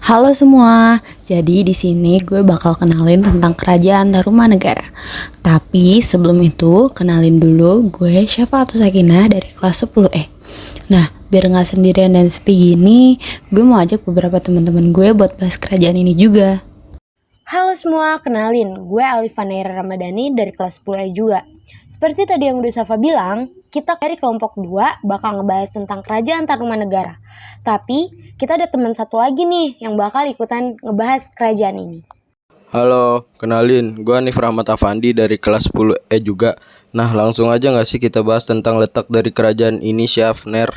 Halo semua, jadi di sini gue bakal kenalin tentang kerajaan Tarumanegara. Tapi sebelum itu, kenalin dulu gue Syafatul Sakinah dari kelas 10E. Nah, biar nggak sendirian dan sepi gini, gue mau ajak beberapa teman-teman gue buat bahas kerajaan ini juga. Halo semua, kenalin, gue Alifah Naira Ramadhani dari kelas 10E juga. Seperti tadi yang udah Safa bilang, kita dari kelompok 2 bakal ngebahas tentang kerajaan Tarumanegara. Tapi, kita ada teman satu lagi nih yang bakal ikutan ngebahas kerajaan ini. Halo, kenalin, gue Hanif Rahmat Afandi dari kelas 10E juga. Nah, langsung aja gak sih kita bahas tentang letak dari kerajaan ini, Syafner?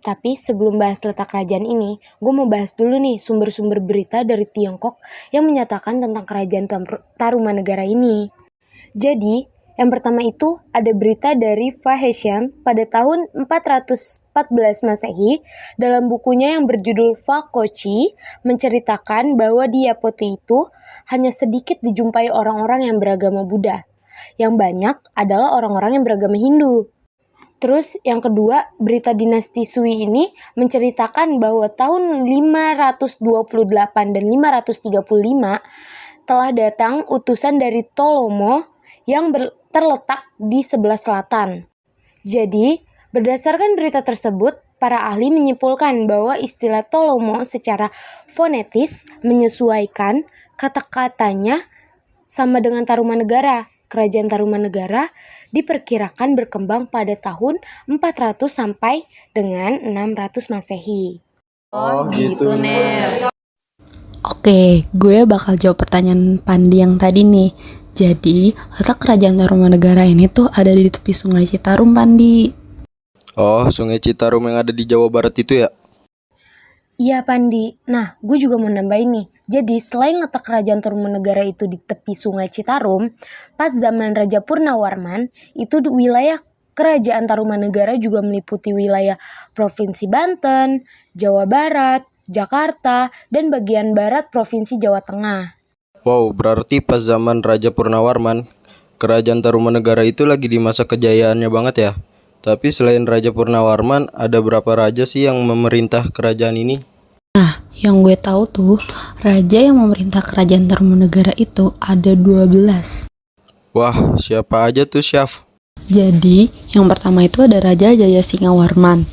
Tapi sebelum bahas letak kerajaan ini, gue mau bahas dulu nih sumber-sumber berita dari Tiongkok yang menyatakan tentang kerajaan Tarumanegara ini. Jadi, yang pertama itu ada berita dari Fahesian pada tahun 414 Masehi dalam bukunya yang berjudul Fakochi menceritakan bahwa di Yapoti itu hanya sedikit dijumpai orang-orang yang beragama Buddha. Yang banyak adalah orang-orang yang beragama Hindu. Terus yang kedua, berita dinasti Sui ini menceritakan bahwa tahun 528 dan 535 telah datang utusan dari Ptolemy yang terletak di sebelah selatan. Jadi, berdasarkan berita tersebut, para ahli menyimpulkan bahwa istilah Ptolemy secara fonetis menyesuaikan kata-katanya sama dengan Tarumanegara. Kerajaan Tarumanegara diperkirakan berkembang pada tahun 400 sampai dengan 600 Masehi. Oh gitu, Ner. Oke, gue bakal jawab pertanyaan Pandi yang tadi nih. Jadi, letak kerajaan Tarumanegara ini tuh ada di tepi sungai Citarum, Pandi. Oh, Sungai Citarum yang ada di Jawa Barat itu ya? Iya Pandi, nah gue juga mau nambahin nih. Jadi selain letak kerajaan Tarumanegara itu di tepi sungai Citarum, pas zaman Raja Purnawarman, itu wilayah kerajaan Tarumanegara juga meliputi wilayah Provinsi Banten, Jawa Barat, Jakarta, dan bagian barat Provinsi Jawa Tengah. Wow, berarti pas zaman Raja Purnawarman, kerajaan Tarumanegara itu lagi di masa kejayaannya banget ya? Tapi selain Raja Purnawarman, ada berapa raja sih yang memerintah kerajaan ini? Yang gue tahu tuh, raja yang memerintah kerajaan Tarumanegara itu ada 12. Wah, siapa aja tuh, Syaf? Jadi, yang pertama itu ada Raja Jayasingawarman.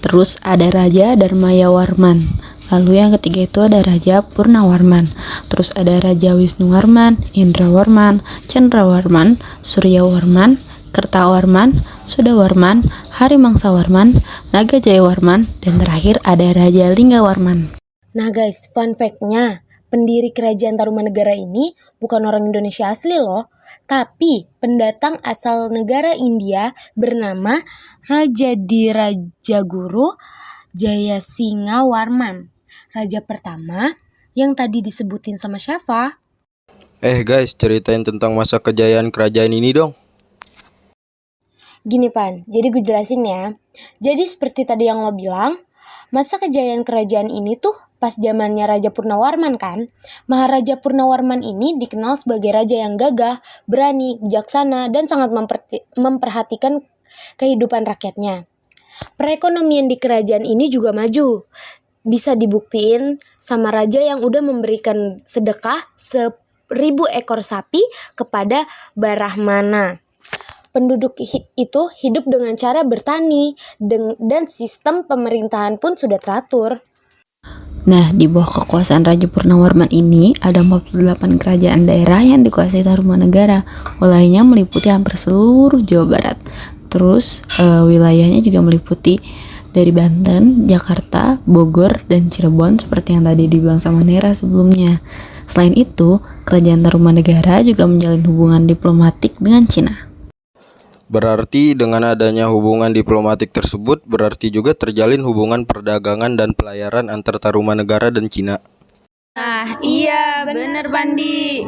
Terus ada Raja Darmayawarman. Lalu yang ketiga itu ada Raja Purnawarman. Terus ada Raja Wisnuwarman, Indrawarman, Chandrawarman, Suryawarman, Kertawarman, Sudawarman, Harimangsawarman, Nagajayawarman, dan terakhir ada Raja Linggawarman. Nah guys, fun fact-nya, pendiri kerajaan Tarumanegara ini bukan orang Indonesia asli loh, tapi pendatang asal negara India bernama Raja Dirajaguru Jayasingawarman. Raja pertama yang tadi disebutin sama Syafa. Guys, ceritain tentang masa kejayaan kerajaan ini dong. Gini Pan, jadi gue jelasin ya. Jadi seperti tadi yang lo bilang, masa kejayaan kerajaan ini tuh pas zamannya Raja Purnawarman kan. Maharaja Purnawarman ini dikenal sebagai raja yang gagah, berani, bijaksana, dan sangat memperhatikan kehidupan rakyatnya. Perekonomian di kerajaan ini juga maju. Bisa dibuktiin sama raja yang udah memberikan sedekah 1000 ekor sapi kepada Brahmana. Penduduk itu hidup dengan cara bertani dan sistem pemerintahan pun sudah teratur. Nah, di bawah kekuasaan Raja Purnawarman ini ada 48 kerajaan daerah yang dikuasai Tarumanegara. Wilayahnya meliputi hampir seluruh Jawa Barat. Terus wilayahnya juga meliputi dari Banten, Jakarta, Bogor, dan Cirebon seperti yang tadi dibilang sama Nera sebelumnya. Selain itu, kerajaan Tarumanegara juga menjalin hubungan diplomatik dengan Cina. Berarti dengan adanya hubungan diplomatik tersebut, berarti juga terjalin hubungan perdagangan dan pelayaran antar Tarumanegara dan Cina. Nah, iya bener Pandi.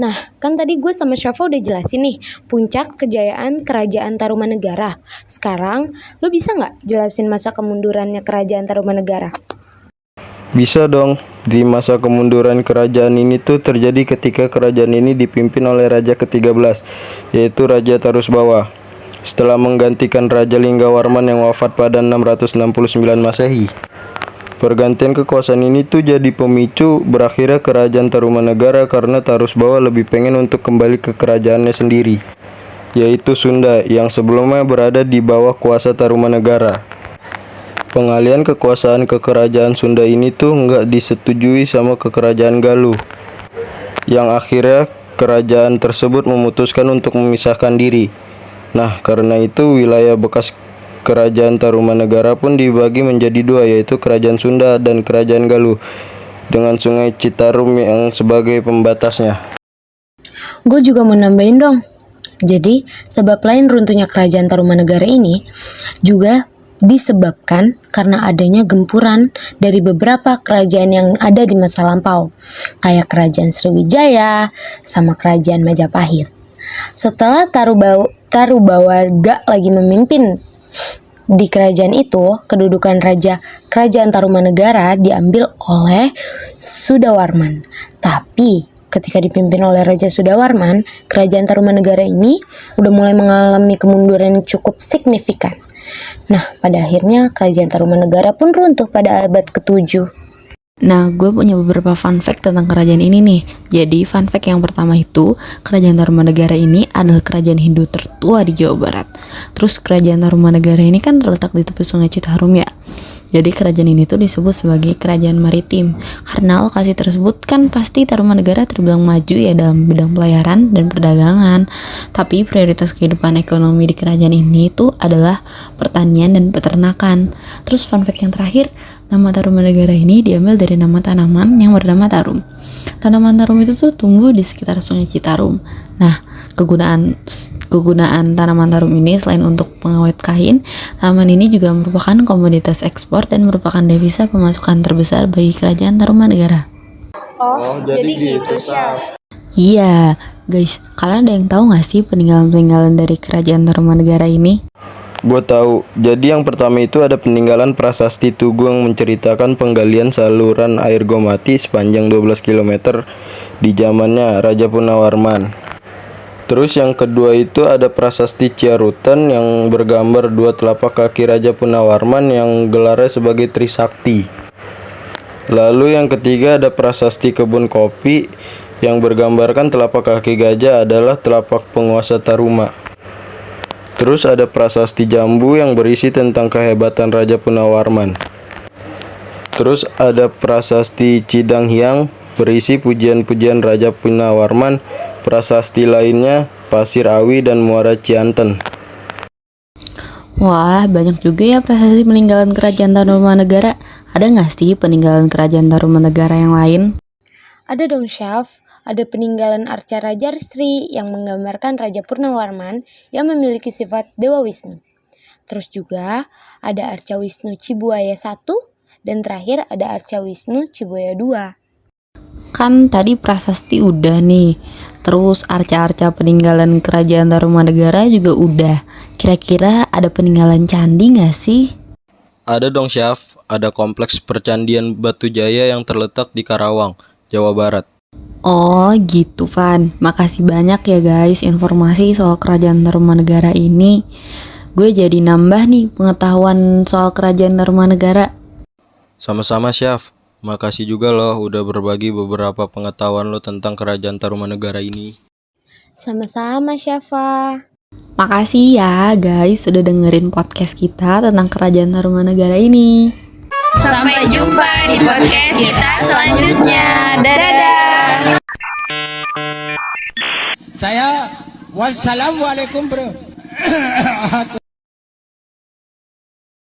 Nah, kan tadi gue sama Syafa udah jelasin nih puncak kejayaan kerajaan Tarumanegara. Sekarang, lo bisa nggak jelasin masa kemundurannya kerajaan Tarumanegara? Bisa dong. Di masa kemunduran kerajaan ini tuh terjadi ketika kerajaan ini dipimpin oleh Raja ke-13, yaitu Raja Tarusbawa. Setelah menggantikan Raja Linggawarman yang wafat pada 669 Masehi. Pergantian kekuasaan ini tuh jadi pemicu berakhirnya kerajaan Tarumanegara karena Tarusbawa lebih pengen untuk kembali ke kerajaannya sendiri, yaitu Sunda yang sebelumnya berada di bawah kuasa Tarumanegara. Pengalihan kekuasaan ke kerajaan Sunda ini tuh nggak disetujui sama kerajaan Galuh, yang akhirnya kerajaan tersebut memutuskan untuk memisahkan diri. Nah, karena itu wilayah bekas kerajaan Tarumanegara pun dibagi menjadi dua, yaitu kerajaan Sunda dan kerajaan Galuh, dengan sungai Citarum yang sebagai pembatasnya. Gue juga mau nambahin dong. Jadi, sebab lain runtuhnya kerajaan Tarumanegara ini juga disebabkan karena adanya gempuran dari beberapa kerajaan yang ada di masa lampau, kayak kerajaan Sriwijaya sama kerajaan Majapahit. Setelah Tarubawa gak lagi memimpin di kerajaan itu, kedudukan raja kerajaan Tarumanegara diambil oleh Sudawarman. Tapi ketika dipimpin oleh Raja Sudawarman, kerajaan Tarumanegara ini udah mulai mengalami kemunduran yang cukup signifikan. Nah, pada akhirnya kerajaan Tarumanegara pun runtuh pada abad ke-7. Nah, gue punya beberapa fun fact tentang kerajaan ini nih. Jadi, fun fact yang pertama itu, kerajaan Tarumanegara ini adalah kerajaan Hindu tertua di Jawa Barat. Terus, kerajaan Tarumanegara ini kan terletak di tepi sungai Citarum ya. Jadi, kerajaan ini tuh disebut sebagai kerajaan maritim. Karena lokasi tersebut kan pasti Tarumanegara terbilang maju ya dalam bidang pelayaran dan perdagangan. Tapi, prioritas kehidupan ekonomi di kerajaan ini tuh adalah pertanian dan peternakan. Terus, fun fact yang terakhir, nama Tarumanegara ini diambil dari nama tanaman yang bernama tarum. Tanaman tarum itu tuh tumbuh di sekitar sungai Citarum. Nah, kegunaan tanaman tarum ini selain untuk pengawet kain, tanaman ini juga merupakan komoditas ekspor dan merupakan devisa pemasukan terbesar bagi kerajaan Tarumanegara. Oh, jadi gitu, Chef. Iya, guys, kalian ada yang tahu nggak sih peninggalan-peninggalan dari kerajaan Tarumanegara ini? Gue tahu. Jadi yang pertama itu ada peninggalan prasasti Tugu yang menceritakan penggalian saluran air Gomati sepanjang 12 km di zamannya Raja Punawarman. Terus yang kedua itu ada prasasti Ciarutan yang bergambar dua telapak kaki Raja Punawarman yang gelarnya sebagai Trisakti. Lalu yang ketiga ada prasasti Kebun Kopi yang bergambarkan telapak kaki gajah adalah telapak penguasa Taruma. Terus ada prasasti Jambu yang berisi tentang kehebatan Raja Punawarman. Terus ada prasasti Cidanghyang berisi pujian-pujian Raja Punawarman. Prasasti lainnya Pasir Awi dan Muara Cianten. Wah, banyak juga ya prasasti peninggalan kerajaan Tarumanegara. Ada nggak sih peninggalan kerajaan Tarumanegara yang lain? Ada dong, Chef. Ada peninggalan arca Raja Sri yang menggambarkan Raja Purnawarman yang memiliki sifat Dewa Wisnu. Terus juga ada arca Wisnu Cibuaya 1 dan terakhir ada arca Wisnu Cibuaya 2. Kan tadi prasasti udah nih. Terus arca-arca peninggalan kerajaan Tarumanegara juga udah. Kira-kira ada peninggalan candi nggak sih? Ada dong, Chef. Ada kompleks percandian Batu Jaya yang terletak di Karawang, Jawa Barat. Oh gitu Van, makasih banyak ya guys informasi soal kerajaan Tarumanegara ini. Gue jadi nambah nih pengetahuan soal kerajaan Tarumanegara. Sama-sama, Chef. Makasih juga loh udah berbagi beberapa pengetahuan lo tentang kerajaan Tarumanegara ini. Sama-sama, Syafa. Makasih ya guys sudah dengerin podcast kita tentang kerajaan Tarumanegara ini. Sampai jumpa di podcast kita selanjutnya. Dadah. Saya wassalamualaikum bro.